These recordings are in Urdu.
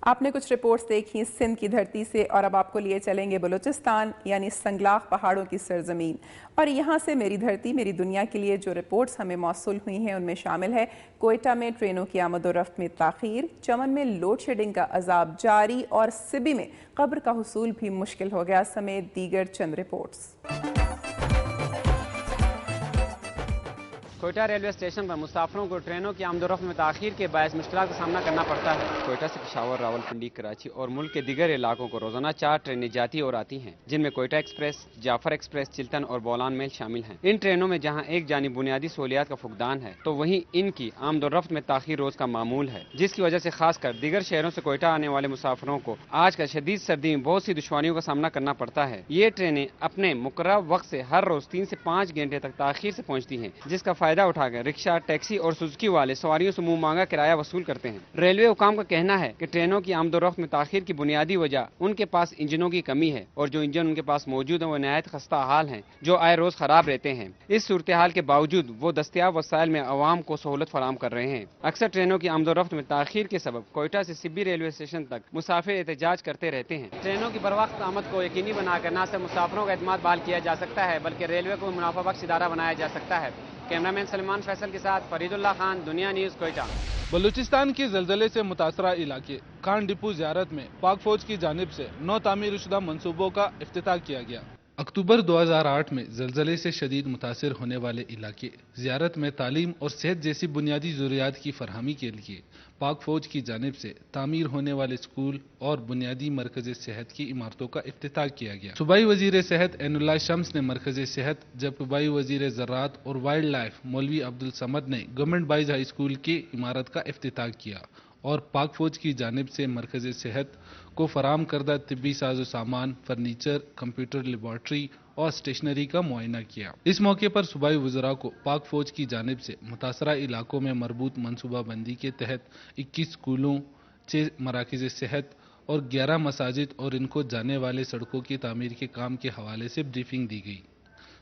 آپ نے کچھ رپورٹس دیکھی سندھ کی دھرتی سے، اور اب آپ کو لیے چلیں گے بلوچستان یعنی سنگلاخ پہاڑوں کی سرزمین، اور یہاں سے میری دھرتی میری دنیا کے لیے جو رپورٹس ہمیں موصول ہوئی ہیں ان میں شامل ہے کوئٹہ میں ٹرینوں کی آمد و رفت میں تاخیر، چمن میں لوڈ شیڈنگ کا عذاب جاری، اور سبی میں قبر کا حصول بھی مشکل ہو گیا سمیت دیگر چند رپورٹس۔ کوئٹہ ریلوے اسٹیشن پر مسافروں کو ٹرینوں کی آمد و رفت میں تاخیر کے باعث مشکلات کا سامنا کرنا پڑتا ہے۔ کوئٹہ سے پشاور، راولپنڈی، کراچی اور ملک کے دیگر علاقوں کو روزانہ 4 ٹرینیں جاتی اور آتی ہیں، جن میں کوئٹہ ایکسپریس، جعفر ایکسپریس، چلتن اور بولان میل شامل ہیں۔ ان ٹرینوں میں جہاں ایک جانب بنیادی سہولیات کا فقدان ہے تو وہیں ان کی آمد و رفت میں تاخیر روز کا معمول ہے، جس کی وجہ سے خاص کر دیگر شہروں سے کوئٹہ آنے والے مسافروں کو آج کل شدید سردی میں بہت سی دشواریوں کا سامنا کرنا پڑتا ہے۔ یہ ٹرینیں اپنے مقررہ وقت سے ہر روز 3 سے 5 گھنٹے تک تاخیر سے پہنچتی ہیں، جس کا فائدہ اٹھا کر رکشہ، ٹیکسی اور سوزوکی والے سواریوں سے منہ مانگا کرایہ وصول کرتے ہیں۔ ریلوے حکام کا کہنا ہے کہ ٹرینوں کی آمد و رفت میں تاخیر کی بنیادی وجہ ان کے پاس انجنوں کی کمی ہے، اور جو انجن ان کے پاس موجود ہیں وہ نہایت خستہ حال ہیں، جو آئے روز خراب رہتے ہیں۔ اس صورتحال کے باوجود وہ دستیاب وسائل میں عوام کو سہولت فراہم کر رہے ہیں۔ اکثر ٹرینوں کی آمد و رفت میں تاخیر کے سبب کوئٹہ سے سبی ریلوے اسٹیشن تک مسافر احتجاج کرتے رہتے ہیں۔ ٹرینوں کی بروقت آمد کو یقینی بنا کر نہ صرف مسافروں کا اعتماد بحال کیا جا سکتا ہے بلکہ ریلوے کو منافع بخش ادارہ بنایا جا سکتا ہے۔ کیمرامین سلمان فیصل کے ساتھ فرید اللہ خان، دنیا نیوز، کوئٹہ۔ بلوچستان کے زلزلے سے متاثرہ علاقے کان ڈپو زیارت میں پاک فوج کی جانب سے نو تعمیر شدہ منصوبوں کا افتتاح کیا گیا۔ اکتوبر 2008 میں زلزلے سے شدید متاثر ہونے والے علاقے زیارت میں تعلیم اور صحت جیسی بنیادی ضروریات کی فراہمی کے لیے پاک فوج کی جانب سے تعمیر ہونے والے اسکول اور بنیادی مرکز صحت کی عمارتوں کا افتتاح کیا گیا۔ صوبائی وزیر صحت عین اللہ شمس نے مرکز صحت، جبکہ صوبائی وزیر زراعت اور وائلڈ لائف مولوی عبدالصمد نے گورنمنٹ بائز ہائی اسکول کی عمارت کا افتتاح کیا اور پاک فوج کی جانب سے مرکز صحت کو فراہم کردہ طبی ساز و سامان، فرنیچر، کمپیوٹر لیبارٹری اور اسٹیشنری کا معائنہ کیا۔ اس موقع پر صوبائی وزراء کو پاک فوج کی جانب سے متاثرہ علاقوں میں مربوط منصوبہ بندی کے تحت 21 اسکولوں، 6 مراکز صحت اور 11 مساجد اور ان کو جانے والے سڑکوں کی تعمیر کے کام کے حوالے سے بریفنگ دی گئی۔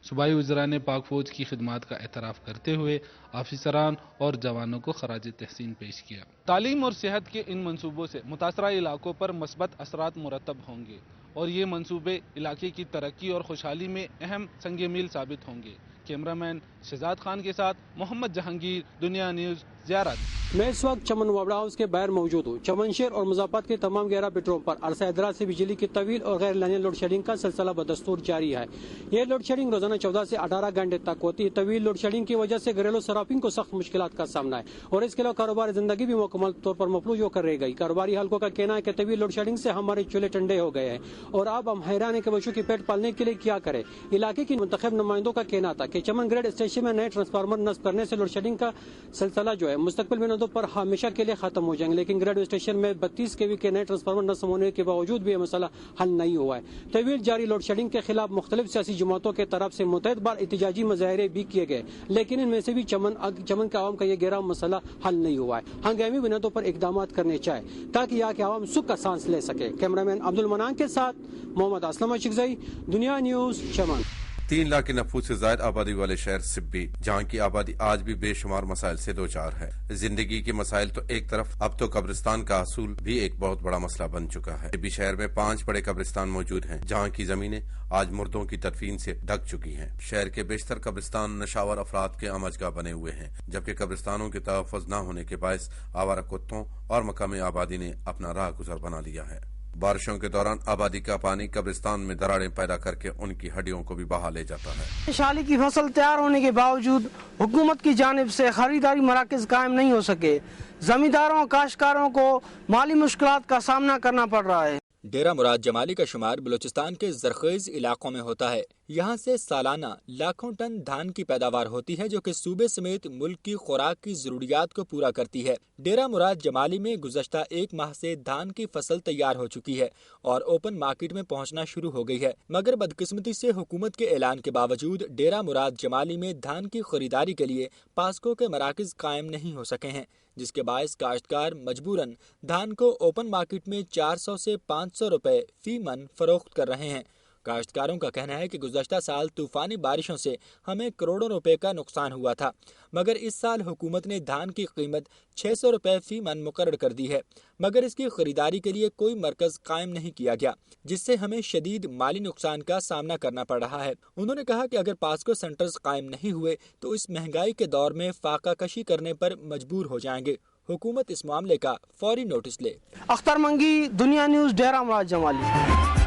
صوبائی وزراء نے پاک فوج کی خدمات کا اعتراف کرتے ہوئے آفیسران اور جوانوں کو خراج تحسین پیش کیا۔ تعلیم اور صحت کے ان منصوبوں سے متاثرہ علاقوں پر مثبت اثرات مرتب ہوں گے اور یہ منصوبے علاقے کی ترقی اور خوشحالی میں اہم سنگ میل ثابت ہوں گے۔ کیمرامین شہزاد خان کے ساتھ محمد جہانگیر، دنیا نیوز، زیارت۔ میں اس وقت چمن وابڑا ہاؤس کے باہر موجود ہوں۔ چمن شہر اور مضافات کے تمام 11 پٹرول پر عرصہ دراز سے بجلی کی طویل اور غیر لائنی لوڈ شیڈنگ کا سلسلہ بدستور جاری ہے۔ یہ لوڈ شیڈنگ روزانہ 14 سے 18 گھنٹے تک ہوتی ہے۔ طویل لوڈ شیڈنگ کی وجہ سے گھریلو صارفین کو سخت مشکلات کا سامنا ہے اور اس کے علاوہ کاروباری زندگی بھی مکمل طور پر مفلوج ہو کر رہ گئی۔ کاروباری حلقوں کا کہنا ہے کہ طویل لوڈ شیڈنگ سے ہمارے چولہے ٹھنڈے ہو گئے ہیں اور اب ہم حیران ہیں کہ بچوں کی پیٹ پالنے کے لیے کیا کریں۔ علاقے کی منتخب نمائندوں کا کہنا تھا کہ چمن گریڈ اسٹیشن میں نئے ٹرانسفارمر نصب کرنے سے لوڈ شیڈنگ کا سلسلہ جو ہے مستقبل میں پر ہمیشہ کے لیے ختم ہو جائیں گے، لیکن گریڈ اسٹیشن میں 32 kV کے نئے ٹرانسفارمر نصب ہونے کے باوجود بھی یہ مسئلہ حل نہیں ہوا ہے۔ طویل جاری لوڈ شیڈنگ کے خلاف مختلف سیاسی جماعتوں کے طرف سے متعدد بار احتجاجی مظاہرے بھی کیے گئے، لیکن ان میں سے بھی چمن کے عوام کا یہ گہرا مسئلہ حل نہیں ہوا ہے۔ ہنگامی بنیادوں پر اقدامات کرنے چاہے تاکہ یہاں کے عوام سکھ کا سانس لے سکے۔ کیمرامین عبدالمنان کے ساتھ محمد اسلم اشکزئی، دنیا نیوز، چمن۔ 3 لاکھ نفوس سے زائد آبادی والے شہر سبی، جہاں کی آبادی آج بھی بے شمار مسائل سے دوچار ہے۔ زندگی کے مسائل تو ایک طرف، اب تو قبرستان کا حصول بھی ایک بہت بڑا مسئلہ بن چکا ہے۔ سبی شہر میں 5 بڑے قبرستان موجود ہیں، جہاں کی زمینیں آج مردوں کی تدفین سے ڈھک چکی ہیں۔ شہر کے بیشتر قبرستان نشاور افراد کے امجگاہ بنے ہوئے ہیں، جبکہ قبرستانوں کے تحفظ نہ ہونے کے باعث آوارہ کتوں اور مقامی آبادی نے اپنا راہ گزر بنا لیا ہے۔ بارشوں کے دوران آبادی کا پانی قبرستان میں دراڑیں پیدا کر کے ان کی ہڈیوں کو بھی بہا لے جاتا ہے۔ شالی کی فصل تیار ہونے کے باوجود حکومت کی جانب سے خریداری مراکز قائم نہیں ہو سکے، زمینداروں اور کاشتکاروں کو مالی مشکلات کا سامنا کرنا پڑ رہا ہے۔ ڈیرہ مراد جمالی کا شمار بلوچستان کے زرخیز علاقوں میں ہوتا ہے۔ یہاں سے سالانہ لاکھوں ٹن دھان کی پیداوار ہوتی ہے، جو کہ صوبے سمیت ملک کی خوراک کی ضروریات کو پورا کرتی ہے۔ ڈیرہ مراد جمالی میں گزشتہ 1 ماہ سے دھان کی فصل تیار ہو چکی ہے اور اوپن مارکیٹ میں پہنچنا شروع ہو گئی ہے، مگر بدقسمتی سے حکومت کے اعلان کے باوجود ڈیرہ مراد جمالی میں دھان کی خریداری کے لیے پاسکو کے مراکز قائم نہیں ہو سکے ہیں، جس کے باعث کاشتکار مجبوراً دھان کو اوپن مارکیٹ میں 400 سے 500 روپے فی من فروخت کر رہے ہیں۔ کاشتکاروں کا کہنا ہے کہ گزشتہ سال طوفانی بارشوں سے ہمیں کروڑوں روپے کا نقصان ہوا تھا، مگر اس سال حکومت نے دھان کی قیمت 600 روپے فی من مقرر کر دی ہے، مگر اس کی خریداری کے لیے کوئی مرکز قائم نہیں کیا گیا، جس سے ہمیں شدید مالی نقصان کا سامنا کرنا پڑ رہا ہے۔ انہوں نے کہا کہ اگر پاسکو سینٹرز قائم نہیں ہوئے تو اس مہنگائی کے دور میں فاقہ کشی کرنے پر مجبور ہو جائیں گے۔ حکومت اس معاملے کا فوری نوٹس لے۔ اختر منگی، دنیا نیوز، ڈیرہ مراد جمالی۔